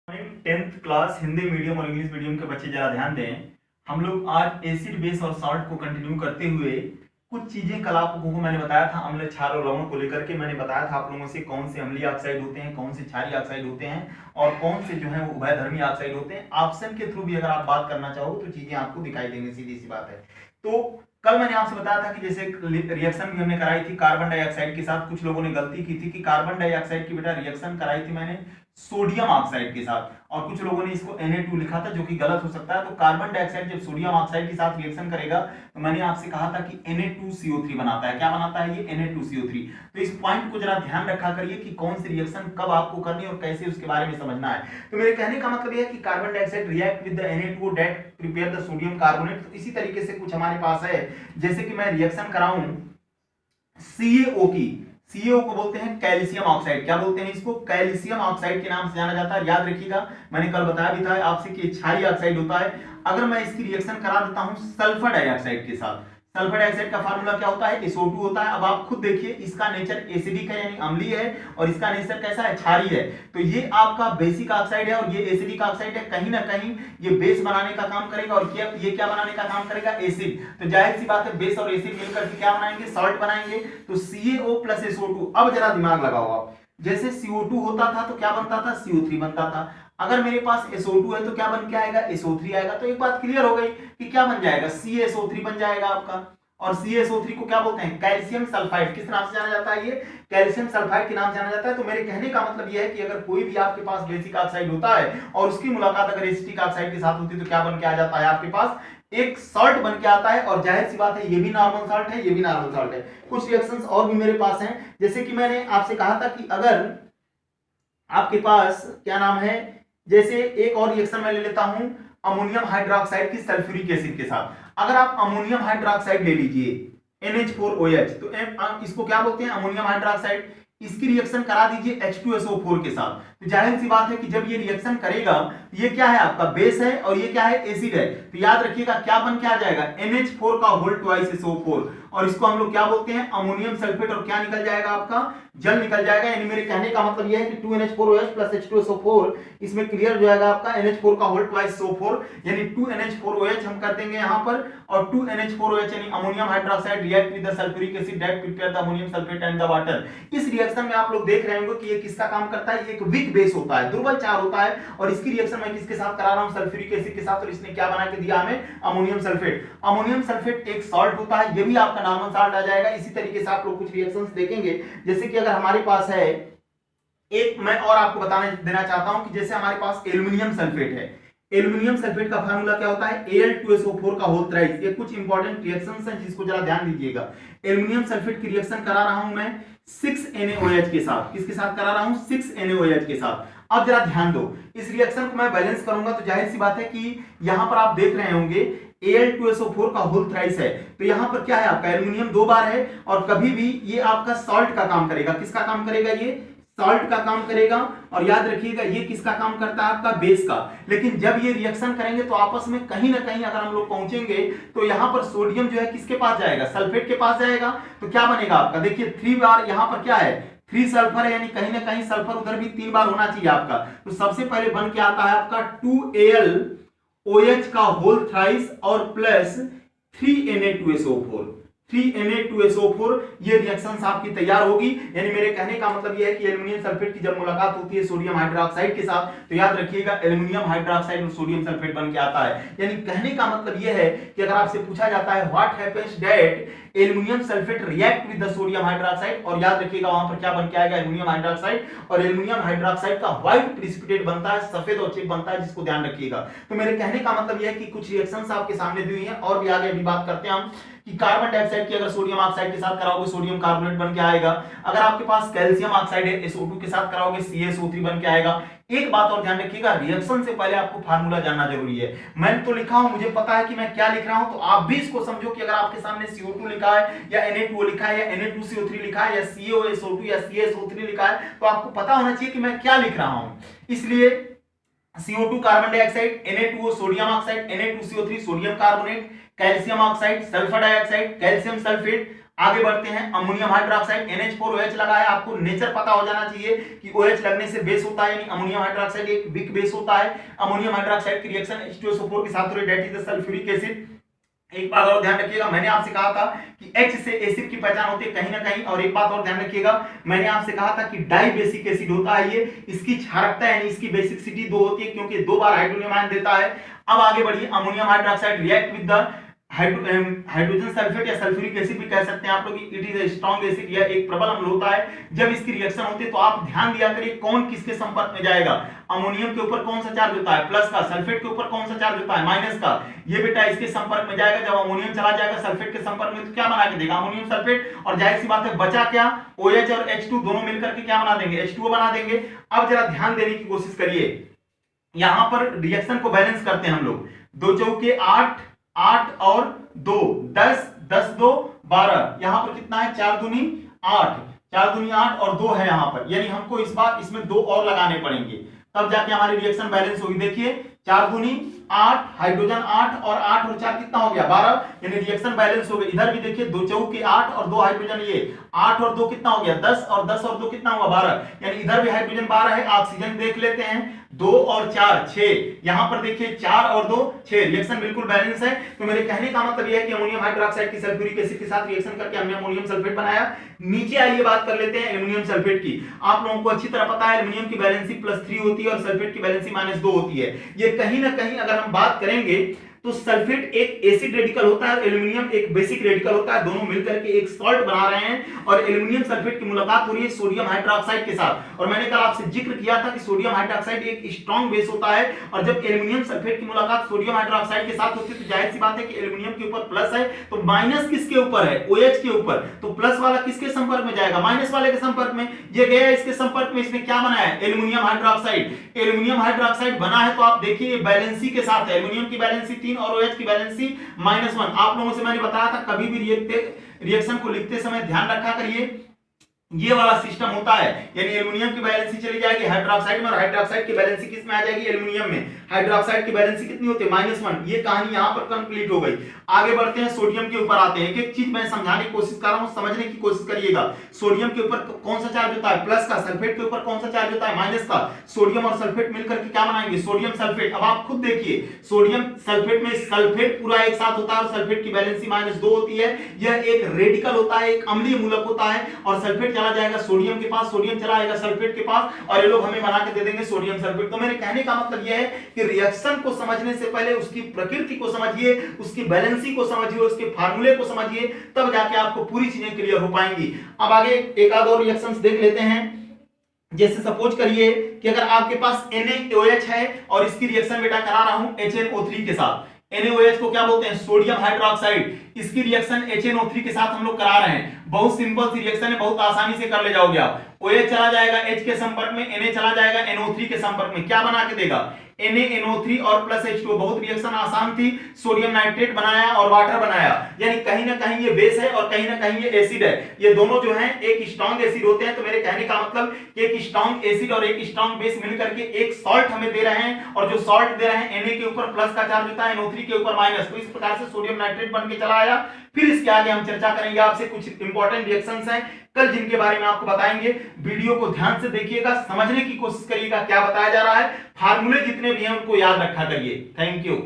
10th class Hindi medium और English medium के बच्चे जरा ध्यान दें। हम लोग आज एसिड बेस और सॉल्ट को कंटिन्यू करते हुए कुछ चीजें कल आप लोगों को मैंने बताया था अम्ल क्षार और लवण को लेकर के। मैंने बताया था आप लोगों से कौन से अम्लीय ऑक्साइड होते हैं, कौन से क्षारीय ऑक्साइड होते हैं और कौन से जो है वो उभयधर्मी ऑक्साइड होते हैं। ऑप्शन के थ्रू भी अगर आप बात करना चाहो तो चीजें आपको दिखाई देंगी, सीधी सी बात है। तो कल मैंने आपसे बताया था कि जैसे रिएक्शन भी हमने कराई थी कार्बन डाइऑक्साइड के साथ। कुछ लोगों ने गलती की थी कि कार्बन डाइऑक्साइड की बेटा रिएक्शन कराई थी मैंने सोडियम ऑक्साइड के साथ, और कुछ लोगों ने इसको Na2 लिखा था, जो कि गलत हो सकता है। तो कार्बन डाइऑक्साइड जब सोडियम ऑक्साइड के साथ रिएक्शन करेगा तो मैंने आपसे कहा था कि Na2CO3 बनाता है। क्या बनाता है ये? Na2CO3। तो इस पॉइंट को जरा ध्यान रखा करिए कि कौन सी रिएक्शन कब आपको करनी है और कैसे उसके बारे में समझना है। तो मेरे कहने का मतलब यह है कि carbon dioxide react with the Na2 that prepare the sodium carbonate. तो इसी तरीके से कुछ हमारे पास है, जैसे कि मैं रिएक्शन कराऊं CaO की। CaO को बोलते हैं कैल्शियम ऑक्साइड। क्या बोलते हैं इसको? कैल्शियम ऑक्साइड के नाम से जाना जाता है। याद रखिएगा, मैंने कल बताया भी था आपसे कि क्षारीय ऑक्साइड होता है। अगर मैं इसकी रिएक्शन करा देता हूं सल्फर डाइऑक्साइड के साथ, सल्फर डाइऑक्साइड का फार्मूला क्या होता है? SO2 होता है। अब आप खुद देखिए, इसका नेचर एसिडिक है यानी अम्लीय है और इसका नेचर कैसा है? क्षारीय है। तो ये आपका बेसिक ऑक्साइड है और ये एसिडिक ऑक्साइड है। कहीं ना कहीं ये बेस बनाने का काम करेगा और ये क्या बनाने का काम करेगा? एसिड। तो जाहिर सी बात है बेस और एसिड मिलकर के क्या बनाएंगे? सॉल्ट बनाएंगे। तो CaO प्लस SO2। अब जरा दिमाग लगाओ आप, जैसे CO2 होता था तो क्या बनता था? CO3 बनता था। अगर मेरे पास SO2 है तो क्या बन के आएगा? SO3 आएगा। तो एक बात क्लियर हो गई कि क्या बन जाएगा? CaSO3 बन जाएगा आपका। और CaSO3 को क्या बोलते हैं? Calcium sulphide. किस नाम से जाना जाता है? ये कैल्शियम सल्फाइड के नाम से जाना जाता है। तो मेरे कहने का मतलब यह है कि अगर कोई भी आपके पास बेसिक ऑक्साइड होता है और उसकी मुलाकात अगर एसिटिक ऑक्साइड के साथ होती है तो क्या बन के आ जाता है? आपके पास एक सॉल्ट बन के आता है। और जाहिर सी बात है ये भी नॉर्मल सॉल्ट है, ये भी नॉर्मल सॉल्ट है। कुछ रिएक्शंस और भी मेरे पास हैं, जैसे कि मैंने आपसे कहा था कि अगर आपके पास क्या नाम है, जैसे एक और रिएक्शन मैं ले लेता हूं अमोनियम हाइड्रोक्साइड की सल्फ्यूरिक एसिड के साथ। अगर आप अमोनियम हाइड्रोक्साइड ले लीजिए NH4OH, तो इसको क्या बोलते हैं? Ammonium hydroxide. इसकी रिएक्शन करा दीजिए H2SO4 के साथ। तो जाहिर सी बात है कि जब ये रिएक्शन करेगा ये क्या है? आपका बेस है और ये क्या है? एसिड है। तो याद रखिएगा क्या बन के आ जाएगा? NH4 का होल ट्वाइस SO4, और इसको हम लोग क्या बोलते हैं? Ammonium sulphate. और क्या निकल जाएगा? आपका जल निकल जाएगा। यानी मेरे कहने का मतलब यह है कि 2NH4OH प्लस H2SO4, इसमें क्लियर हो जाएगा आपका NH4 का होल ट्वाइस SO4, यानी 2NH4OH हम कर देंगे यहां पर। और 2NH4OH यानी ammonium hydroxide react with the sulphuric acid that prepare the ammonium sulphate and the water. इस रिएक्शन में आप लोग देख रहे होंगे कि ये किसका काम करता है? ये एक वीक बेस होता है, दुर्बल क्षार होता है। और इसकी रिएक्शन मैं किसके साथ करा रहा हूं? सल्फ्यूरिक एसिड के साथ। और इसने क्या बना के दिया हमें? Ammonium sulphate. अमोनियम सल्फेट एक सॉल्ट होता है, ये भी आपका नॉर्मल सॉल्ट आ जाएगा। इसी तरीके से आप लोग कुछ रिएक्शंस देखेंगे, जैसे कि अगर हमारे पास है एक, मैं और आपको बताने देना चाहता हूं कि जैसे हमारे पास एल्युमिनियम सल्फेट है। एल्युमिनियम सल्फेट का फार्मूला क्या होता है? Al2SO4 का होल थ्राइस। ये कुछ इंपॉर्टेंट रिएक्शंस हैं जिसको जरा ध्यान दीजिएगा। एल्युमिनियम सल्फेट की रिएक्शन करा रहा हूं मैं 6NaOH के साथ। किसके साथ करा रहा हूं? 6NaOH के साथ। अब जरा ध्यान दो, इस रिएक्शन को मैं बैलेंस करूंगा तो जाहिर सी बात है कि यहां पर आप देख रहे होंगे Al2SO4 का होल थ्राइस है। तो यहां पर क्या है? आपका एल्युमिनियम दो बार है और कभी भी ये आपका सॉल्ट का काम करेगा। किसका काम करेगा? ये सॉल्ट का काम करेगा। और याद रखिएगा ये किसका काम करता है? आपका बेस का। लेकिन जब ये रिएक्शन करेंगे तो आपस में कहीं ना कहीं अगर हम लोग पहुंचेंगे तो यहां पर सोडियम जो है किसके पास जाएगा? सल्फेट के पास जाएगा। तो क्या बनेगा आपका? देखिए 3 बार यहां पर क्या है? 3 सल्फर है, यानी कहीं ना कहीं सल्फर उधर भी 3 बार होना चाहिए आपका। तो सबसे पहले बन के आता है आपका 2AlOH का होल थ्राइस और प्लस 3Na2SO4। 3Na2SO4 ये रिएक्शंस आपकी तैयार होगी। यानी मेरे कहने का मतलब यह है कि एल्युमिनियम सल्फेट की जब मुलाकात होती है सोडियम हाइड्रोक्साइड के साथ तो याद रखिएगा एल्युमिनियम हाइड्रोक्साइड और सोडियम सल्फेट बन के आता है। यानी कहने का मतलब यह है कि अगर आपसे पूछा जाता है what happens that aluminium sulphate react with the sodium hydroxide, और याद रखिएगा वहां पर क्या बन के आएगा? Aluminium hydroxide. और एल्युमिनियम हाइड्रोक्साइड का व्हाइट प्रेसिपिटेट बनता है, सफेद और चिप बनता है, जिसको ध्यान रखिएगा। तो मेरे कहने का मतलब यह है कि कुछ रिएक्शंस आपके सामने दी हुई हैं और भी आगे अभी बात करते हैं हम कि कार्बन डाइऑक्साइड की अगर सोडियम ऑक्साइड के साथ कराओगे सोडियम कार्बोनेट बन के आएगा। अगर आपके पास कैल्शियम ऑक्साइड है SO2 के साथ कराओगे CaSO3 बन के आएगा। एक बात और ध्यान रखिएगा, रिएक्शन से पहले आपको फार्मूला जानना जरूरी है। मैंने तो लिखा हूं, मुझे पता है कि मैं क्या लिख रहा हूं, तो आप भी इसको समझो कि अगर आपके सामने CO2 लिखा है या Na2O लिखा है या Na2CO3 लिखा है या CaSO2 या CaSO3 लिखा है तो आपको पता होना चाहिए कि मैं क्या लिख रहा हूं। इसलिए CO2 carbon dioxide, Na2O sodium oxide, Na2CO3 sodium carbonate, calcium oxide, sulphur dioxide, calcium sulphate आगे बढ़ते हैं, अमोनियम हाइड्रोक्साइड NH4OH लगा है, आपको नेचर पता हो जाना चाहिए कि OH लगने से बेस होता है, यानी अमोनियम हाइड्रोक्साइड एक वीक बेस होता है। अमोनियम हाइड्रोक्साइड की रिएक्शन H2SO4 के साथ हो रही है, that is the sulphuric acid. एक बात और ध्यान रखिएगा, मैंने आपसे कहा था कि H से एसिड की पहचान होती है कहीं ना कहीं, और एक बात और ध्यान रखिएगा, मैंने आपसे कहा था कि डाई बेसिक एसिड होता है ये, इसकी क्षारकता यानी इसकी बेसिसिटी 2 होती है क्योंकि 2 बार हाइड्रोनियम आयन देता है। अब आगे बढ़िए, ammonium hydroxide react with the hydrogen sulphate या सल्फ्यूरिक एसिड भी कह सकते हैं आप लोग, it is a strong acid, या एक प्रबल अम्ल होता है। जब इसकी रिएक्शन होती है तो आप ध्यान दिया करिए कौन किसके संपर्क में जाएगा। अमोनियम के ऊपर कौन सा चार्ज होता है, प्लस का। सल्फेट के ऊपर कौन सा चार्ज होता है, माइनस का। ये बेटा इसके संपर्क में जाएगा। जब अमोनियम चला जाएगा सल्फेट के संपर्क में तो क्या बना के देगा, अमोनियम सल्फेट, और जाहिर सी बात है बचा क्या, OH और H2 दोनों मिलकर के क्या बना देंगे, H2O बना देंगे। अब जरा ध्यान देने की कोशिश करिए, यहां पर रिएक्शन को बैलेंस करते हैं हम लोग। 2 चौके 8, 8 और 2 10, 10 2 12, यहां पर कितना है, 4 दूनी 8, 4 दूनी 8 और 2 है यहां पर, यानी हमको इस बार इसमें 2 और लगाने पड़ेंगे, तब जाके हमारी रिएक्शन बैलेंस होगी। देखिए 4 दूनी 8, हाइड्रोजन 8 और 8 और 4 कितना हो गया, 12, यानी रिएक्शन बैलेंस हो गई। इधर भी देखिए 2 चौके 8 और 2 हाइड्रोजन, ये 8 और 2 कितना हो गया, 10, और 10 और 2 कितना हुआ, 12, यानी इधर भी हाइड्रोजन 12 है। ऑक्सीजन देख लेते हैं, 2 और 4 6, यहां पर देखिए 4 और 2 6, रिएक्शन बिल्कुल बैलेंस है। तो मेरे कहने का मतलब यह है कि अमोनियम हाइड्रोक्साइड की सल्फ्यूरिक एसिड के साथ रिएक्शन करके हमने अमोनियम सल्फेट बनाया। नीचे आइए बात कर लेते हैं एल्युमिनियम सल्फेट की। आप लोगों को अच्छी तरह पता है एल्युमिनियम की वैलेंसी +3 होती है और सल्फेट की वैलेंसी -2 होती है। ये कहीं ना कहीं अगर हम बात करेंगे तो सल्फेट एक एसिड रेडिकल होता है, एल्युमिनियम एक बेसिक रेडिकल होता है, दोनों मिलकर के एक सॉल्ट बना रहे हैं, और एल्युमिनियम सल्फेट की मुलाकात हो रही है सोडियम हाइड्रोक्साइड के साथ। और मैंने कल आपसे जिक्र किया था कि सोडियम हाइड्रोक्साइड एक स्ट्रॉन्ग बेस होता है, और जब एल्युमिनियम सल्फेट की मुलाकात सोडियम हाइड्रोक्साइड के साथ होती है तो जाहिर सी बात है कि एल्युमिनियम के ऊपर प्लस है, तो माइनस किसके ऊपर है, OH के ऊपर, तो प्लस वाला किसके संपर्क में जाएगा, माइनस वाले के संपर्क में। ये गया इसके संपर्क में, इसने क्या बनाया, एल्युमिनियम हाइड्रोक्साइड। एल्युमिनियम हाइड्रोक्साइड बना है तो आप देखिए बैलेंसी के साथ है, एल्युमिनियम की बैलेंसी 3 और OH की बैलेंसी -1। आप लोगों से मैंने बताया था कभी भी रिएक्शन को लिखते समय ध्यान रखा करिए, ये वाला सिस्टम होता है, यानी एल्युमिनियम की बैलेंसी चली जाएगी हाइड्रोक्साइड में, और हाइड्रोक्साइड की बैलेंसी किस में आ जाएगी, एल्युमिनियम में। हाइड्रोक्साइड की बैलेंसी कितनी होती है, -1। ये कहानी यहां पर कंप्लीट हो गई। आगे बढ़ते हैं, सोडियम के ऊपर आते हैं। एक एक चीज मैं समझाने की कोशिश कर रहा हूं, समझने की कोशिश करिएगा। सोडियम के ऊपर कौन सा चार्ज होता है, प्लस का। सल्फेट के ऊपर कौन सा चार्ज होता है, माइनस का। सोडियम और सल्फेट मिलकर के क्या बनाएंगे, सोडियम सल्फेट। अब आप खुद देखिए, सोडियम सल्फेट में सल्फेट पूरा एक साथ होता है और सल्फेट की बैलेंसी -2 होती है। यह एक रेडिकल होता है, एक अम्लीय मूलक होता है, और सल्फेट चला जाएगा सोडियम के पास, सोडियम चला आएगा सल्फेट के पास, और ये लोग हमें बना के दे देंगे सोडियम सल्फेट। तो मेरे कहने का मतलब यह है कि रिएक्शन को समझने से पहले उसकी प्रकृति को समझिए, उसकी बैलेंसी को समझिए, उसके फार्मूले को समझिए, तब जाके आपको पूरी चीजें क्लियर हो पाएंगी। अब आगे एक आध और रिएक्शंस देख लेते हैं। जैसे सपोज करिए कि अगर आपके पास NaOH है और इसकी रिएक्शन बेटा करा रहा हूं HNO3 के साथ। NaOH को क्या बोलते हैं, सोडियम हाइड्रोक्साइड। इसकी रिएक्शन HNO3 के साथ हम लोग करा रहे हैं। बहुत सिंपल सी रिएक्शन है, बहुत आसानी से कर ले जाओगे आप। OH चला जाएगा H के संपर्क में, Na चला जाएगा NO3 के संपर्क में, क्या बना के देगा, NaNO3 और +H2O। बहुत रिएक्शन आसान थी, सोडियम नाइट्रेट बनाया और वाटर बनाया, यानी कहीं ना कहीं ये बेस है और कहीं ना कहीं ये एसिड है। ये दोनों जो हैं एक स्ट्रॉन्ग एसिड होते हैं। तो मेरे कहने का मतलब कि एक स्ट्रॉन्ग एसिड और एक स्ट्रॉन्ग बेस मिलकर के एक सॉल्ट हमें दे रहे हैं, और जो सॉल्ट दे रहे हैं Na के ऊपर प्लस का चार्ज होता है, NO3 के ऊपर माइनस। तो इस प्रकार से सोडियम नाइट्रेट बन के चला आया। फिर इसके आगे हम चर्चा करेंगे आपसे कुछ इंपॉर्टेंट रिएक्शंस हैं कल, जिनके बारे में आपको बताएंगे। वीडियो को ध्यान से देखिएगा, समझने की कोशिश करिएगा क्या बताया जा रहा है, फार्मूले जितने भी हैं उनको याद रखा करिए। Thank you.